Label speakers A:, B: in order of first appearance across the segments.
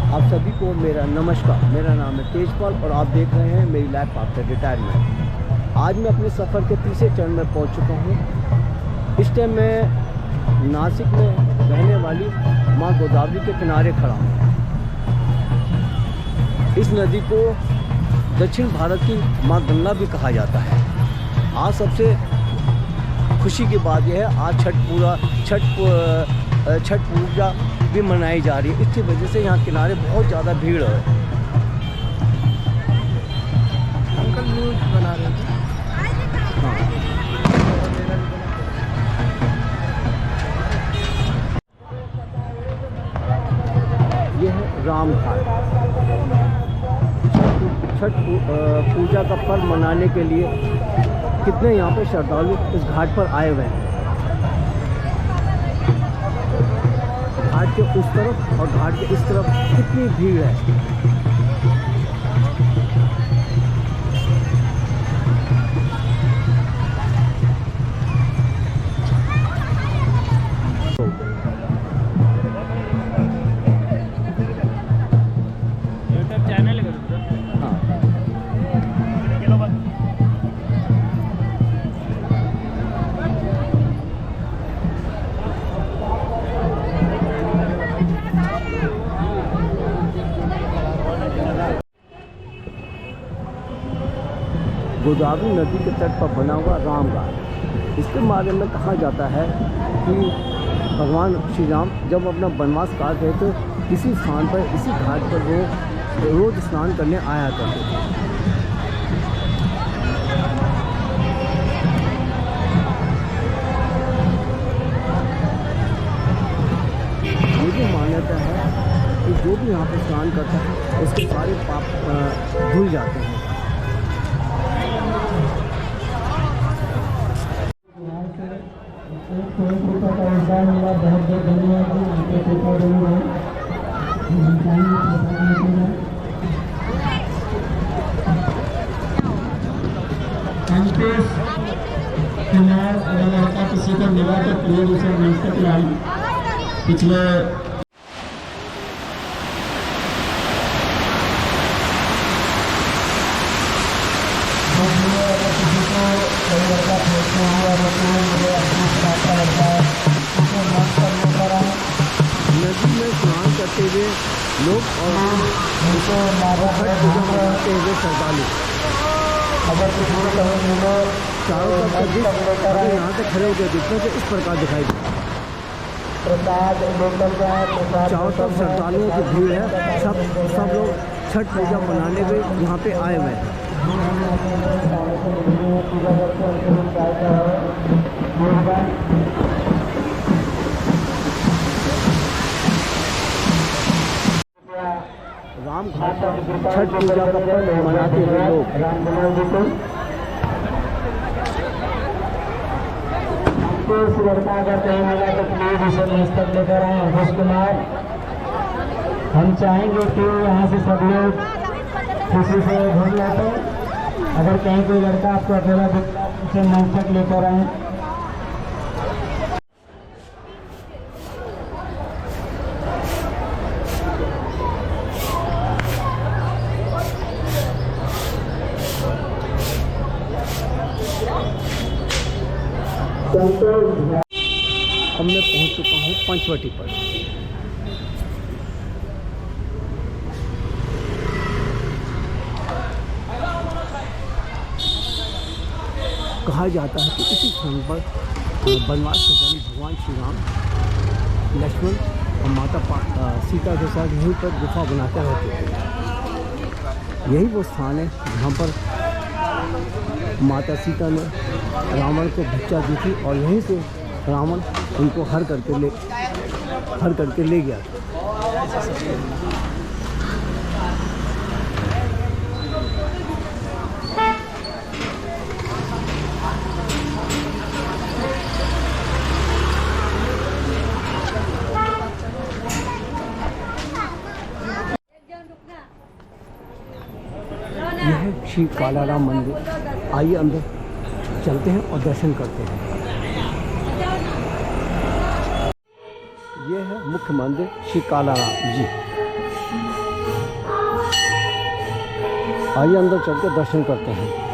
A: आप सभी को मेरा नमस्कार। मेरा नाम है तेजपाल और आप देख रहे हैं मेरी लाइफ आफ्टर रिटायरमेंट। आज मैं अपने सफ़र के तीसरे चरण में पहुंच चुका हूं। इस टाइम मैं नासिक में बहने वाली माँ गोदावरी के किनारे खड़ा हूं। इस नदी को दक्षिण भारत की माँ गंगा भी कहा जाता है। आज सबसे खुशी की बात यह है, आज छठ पूजा भी मनाई जा रही है। इसकी वजह से यहाँ किनारे बहुत ज़्यादा भीड़ है।
B: अंकल न्यूज़ बना रहे थे।
A: हाँ, यह है राम घाट। छठ पूजा का पर्व मनाने के लिए कितने यहाँ पे श्रद्धालु इस घाट पर आए हुए हैं। घाट के उस तरफ और घाट के इस तरफ कितनी भीड़ है।
C: यूट्यूब चैनल है।
A: हाँ, गोदावरी नदी के तट पर बना हुआ राम घाट। इसके बारे में कहा जाता है कि भगवान श्री राम जब अपना वनवास काट रहे थे, इसी स्थान पर, इसी घाट पर वो रोज स्नान करने आया करते थे। ये भी मान्यता है कि जो भी यहाँ पर स्नान करता है उसके सारे पाप धुल जाते हैं।
D: बहुत बहुत धन्यवाद जी। आपके कृपा जरूर है। कुमार अगर लड़का किसी को मिला तो प्लीज उसे मंच तक लाई। पिछले किसी को कोई लड़का फेंकते हैं और मुझे अपना रास्ता लगता है, उसे मंच पर लेकर आए।
A: नदी में स्नान करते हुए लोग और
D: उनको मारा
A: छठ पूजा मनाते हुए श्रद्धालु
D: अगर किसी को कहीं मिले
A: चारों तरफ का दृश्य अगर यहाँ से खड़े होकर देखते तो इस प्रकार दिखाई देता है।
D: प्रसाद लेकर जाए। प्रसाद
A: चारों तरफ श्रद्धालुओं की भीड़ है। सब लोग छठ पूजा मनाने हुए यहाँ पे आए हुए हैं। राम घाट पर छठ पूजा का पर्व मनाते हुए लोग
D: इस लड़का अगर कहीं मिला तो प्लीज उसे मंच तक लेकर आए। हरीश कुमार, हम चाहेंगे कि यहाँ से सब लोग खुशी से घूम जाते। अगर कहीं कोई लड़का आपको अकेला दिखता है उसे मंच तक लेकर आए।
A: अब मैं पहुँच चुका हूँ पंचवटी पर। कहा जाता है कि इसी स्थान पर वनवास के दौरान भगवान श्री राम, लक्ष्मण और माता सीता के साथ यहीं पर गुफा बनाते रहते थे। यही वो स्थान है जहाँ पर माता सीता ने रावण को भिक्षा दी थी और यहीं से रावण उनको हर करके ले गया। यह है श्री कालाराम मंदिर। आइए अंदर चलते हैं और दर्शन करते हैं। ये है मुख्य मंदिर श्री कालाराम जी। आइए अंदर चल के दर्शन करते हैं।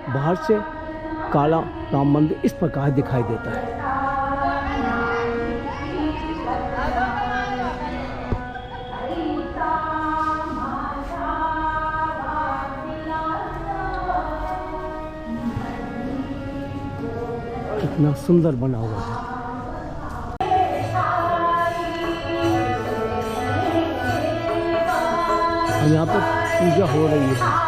A: बाहर से काला राम मंदिर इस प्रकार दिखाई देता है। कितना सुंदर बना हुआ है। और यहाँ पर पूजा हो रही है।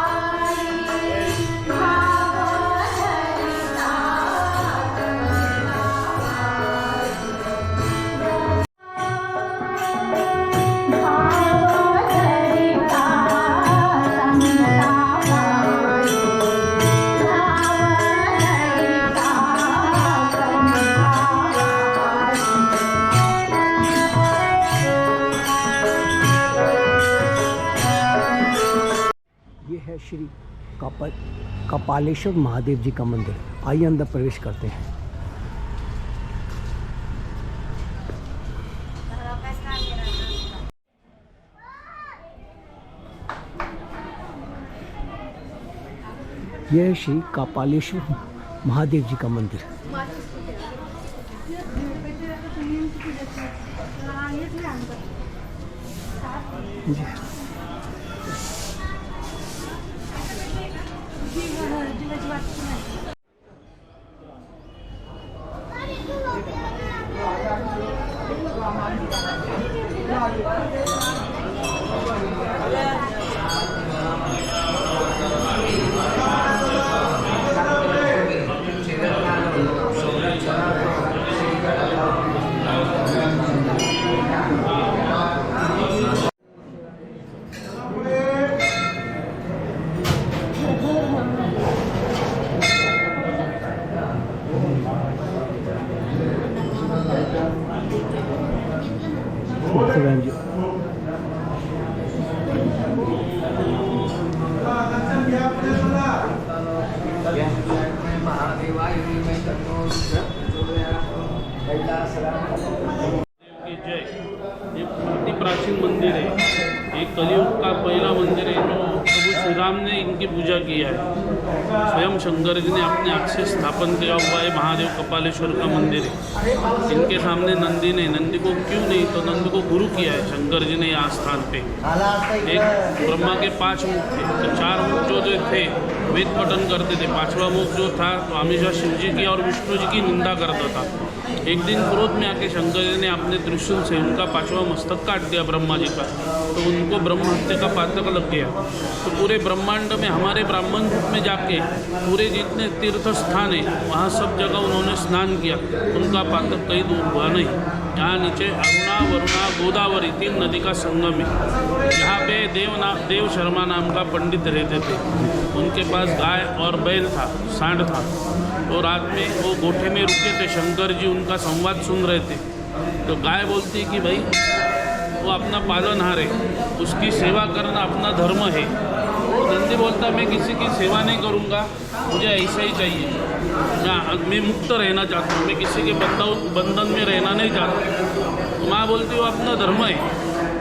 A: ये है श्री कपालेश्वर महादेव जी का मंदिर। आइए अंदर प्रवेश करते हैं। यह है श्री कपालेश्वर महादेव जी का मंदिर।
E: जय। ये बहुत ही प्राचीन मंदिर है। एक कलयुग का पहला मंदिर है जो प्रभु श्री राम ने इनकी पूजा किया है। स्वयं शंकर जी ने अपने हाथ से स्थापन किया हुआ है महादेव कपालेश्वर का मंदिर है। इनके सामने नंदी ने, नंदी को क्यों नहीं तो नंदी को गुरु किया है शंकर जी ने यहाँ स्थान पे। एक ब्रह्मा के 5 मुख थे, तो 4 मुख जो थे वेद पठन करते थे। 5वां मुख जो था तो हमेशा शिव जी की और विष्णु जी की निंदा करता था। एक दिन क्रोध में आके शंकर जी ने अपने त्रिशूल से उनका 5वां मस्तक काट दिया ब्रह्मा जी का, तो उनको ब्रह्म हत्या का पातक लग गया। तो पूरे ब्रह्मांड में हमारे ब्राह्मण रूप में जाके पूरे जितने तीर्थ स्थान है वहाँ सब जगह उन्होंने स्नान किया, उनका पातक कहीं दूर हुआ नहीं। यहाँ नीचे अरुणा, वरुणा, गोदावरी 3 नदी का संगम है। यहाँ पे देव शर्मा नाम का पंडित रहते थे। उनके पास गाय और बैल था, सांड था। तो रात में वो गोठे में रुके थे, शंकर जी उनका संवाद सुन रहे थे। तो गाय बोलती कि भाई वो अपना पालनहार है, उसकी सेवा करना अपना धर्म है। तो नंदी बोलता मैं किसी की सेवा नहीं करूँगा, मुझे ऐसा ही चाहिए। मैं मुक्त रहना चाहता हूँ, मैं किसी के बंधन में रहना नहीं चाहता। तो माँ बोलती वो अपना धर्म है,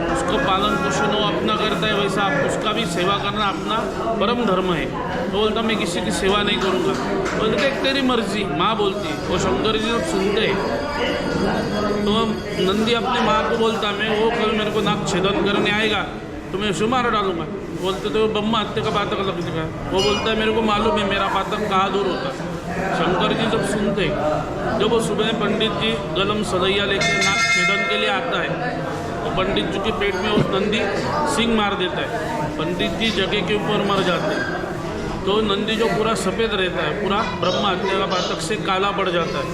E: उसको पालन पोषण वो अपना करता है, वैसा आप उसका भी सेवा करना अपना परम धर्म है। तो बोलता मैं किसी की सेवा नहीं करूँगा। बोलते तेरी मर्जी। माँ बोलती, वो शंकर जी जब सुनते तो नंदी अपनी माँ को बोलता मैं वो कल मेरे को नाक छेदन करने आएगा तो मैं उसे मार डालूंगा। बोलते तो ब्रह्मा हत्या का पातक लग चुका है। वो बोलता है मेरे को मालूम है मेरा पातक कहाँ दूर होता है। शंकर जी जब सुनते, जब वो सुबह पंडित जी गलम सदैया लेकर नाक छेदन के लिए आता है तो पंडित जी के पेट में उस नंदी सिंग मार देता है। पंडित जी जगह के ऊपर मर जाते हैं। तो नंदी जो पूरा सफ़ेद रहता है, पूरा ब्रह्म हत्या का पातक से काला पड़ जाता है।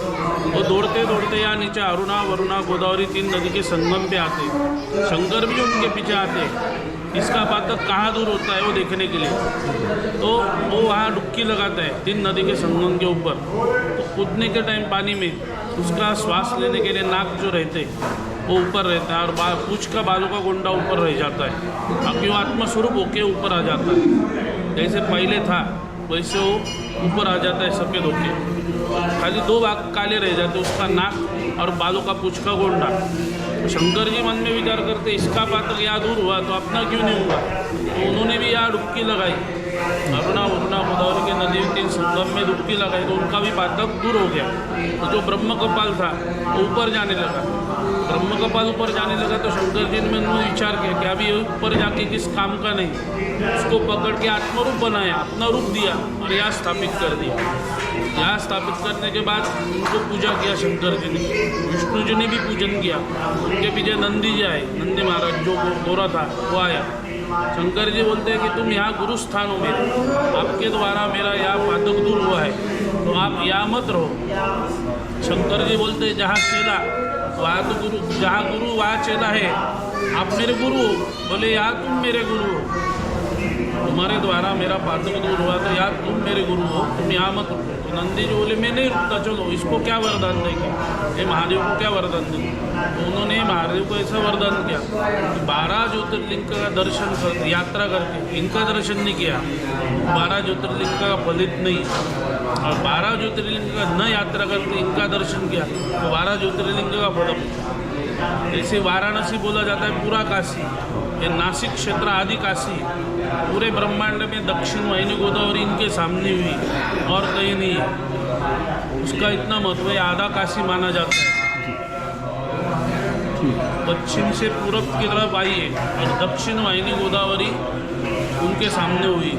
E: वो दौड़ते दौड़ते यहाँ नीचे अरुणा वरुणा गोदावरी 3 नदी के संगम पे आते हैं। शंकर भी उनके पीछे आते हैं। इसका पातक कहाँ दूर होता है वो देखने के लिए, तो वो वहाँ डुबकी लगाता है 3 नदी के संगम के ऊपर। तो कूदने के टाइम पानी में उसका श्वास लेने के लिए नाक जो रहते वो ऊपर रहता है और पूँछ का बालों का गोंडा ऊपर रह जाता है। बाकी वो आत्मस्वरूप होके ऊपर आ जाता है। जैसे पहले था वैसे वो ऊपर आ जाता है सफ़ेद होके। खाली 2 भाग काले रह जाते, उसका नाक और बालों का पूँछ का गोंडा। शंकर जी मन में विचार करते इसका पातक यहाँ दूर हुआ तो अपना क्यों नहीं हुआ। तो उन्होंने भी यहाँ डुबकी लगाई, अरुणा वरुणा गोदावरी के नदी 3 संगम में डुबकी लगाई, तो उनका भी पातक दूर हो गया। तो जो ब्रह्म कपाल था वो ऊपर जाने लगा। ब्रह्म कपाल ऊपर जाने लगा तो शंकर जी ने उन्होंने विचार किया कि अभी ऊपर जाके किस काम का नहीं, उसको पकड़ के आत्मरूप बनाया, अपना रूप दिया और यहाँ स्थापित कर दिया। यहाँ स्थापित करने के बाद उनको पूजा किया शंकर जी ने, विष्णु जी ने भी पूजन किया। उनके पीछे नंदी जी आए, नंदी महाराज जो गोरा था वो आया। शंकर जी बोलते हैं कि तुम यहाँ गुरु स्थान हो मेरे, आपके द्वारा मेरा यहाँ पातक दूर हुआ है, तो आप यहाँ मत रहो। शंकर जी बोलते हैं जहाँ चेला वहाँ तो गुरु, जहाँ गुरु वहाँ चेला है, आप मेरे गुरु हो। बोले यहाँ तुम मेरे गुरु हो, तुम्हारे द्वारा मेरा पातक दूर हुआ तो यार तुम मेरे गुरु हो, तुम यहाँ मत रुको। तो नंदी जी बोले मैं नहीं रुकता, चलो इसको क्या वरदान देंगे, ये महादेव को क्या वरदान देंगे। तो उन्होंने महादेव को ऐसा वरदान किया कि 12 ज्योतिर्लिंग का दर्शन कर, यात्रा करके इनका दर्शन नहीं किया 12 ज्योतिर्लिंग का फलित नहीं, और 12 ज्योतिर्लिंग का न यात्रा करके इनका दर्शन किया तो 12 ज्योतिर्लिंग का फल। जैसे वाराणसी बोला जाता है पूरा काशी, ये नासिक क्षेत्र आदि काशी, पूरे ब्रह्मांड में दक्षिण वाहिनी गोदावरी इनके सामने हुई और कहीं नहीं है। उसका इतना महत्व है, आधा काशी माना जाता है। पश्चिम से पूरब की तरफ आई है और दक्षिण वाहिनी गोदावरी उनके सामने हुई।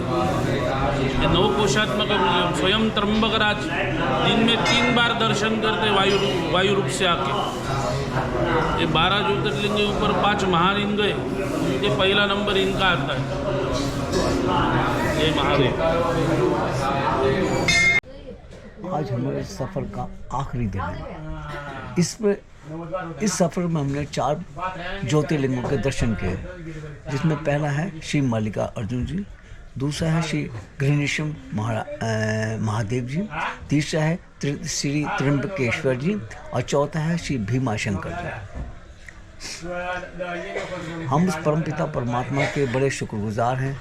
E: ये नवकोशात्मक स्वयं त्र्यंबकराज दिन में 3 बार दर्शन करते वायु रूप से आके। ये 12 ज्योतिर्लिंग के ऊपर 5 महालिंग गए, ये पहला नंबर इनका आता है। ये महादेव।
A: आज हमारे सफ़र का आखिरी दिन है। इस सफ़र में हमने 4 ज्योतिर्लिंगों के दर्शन किए, जिसमें पहला है श्री मल्लिका अर्जुन जी, दूसरा है श्री गृहणेश्वर महादेव जी, तीसरा है श्री त्र्यंबकेश्वर जी और चौथा है श्री भीमाशंकर जी। हम उस परमपिता परमात्मा के बड़े शुक्रगुजार हैं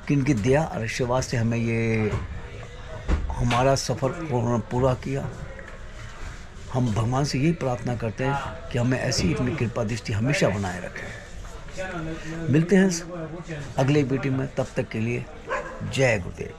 A: कि इनकी दया और आशीर्वाद से हमें ये हमारा सफ़र पूरा किया। हम भगवान से यही प्रार्थना करते हैं कि हमें ऐसी अपनी कृपा दृष्टि हमेशा बनाए रखें। मिलते हैं अगले वीडियो में, तब तक के लिए जय गुरुदेव।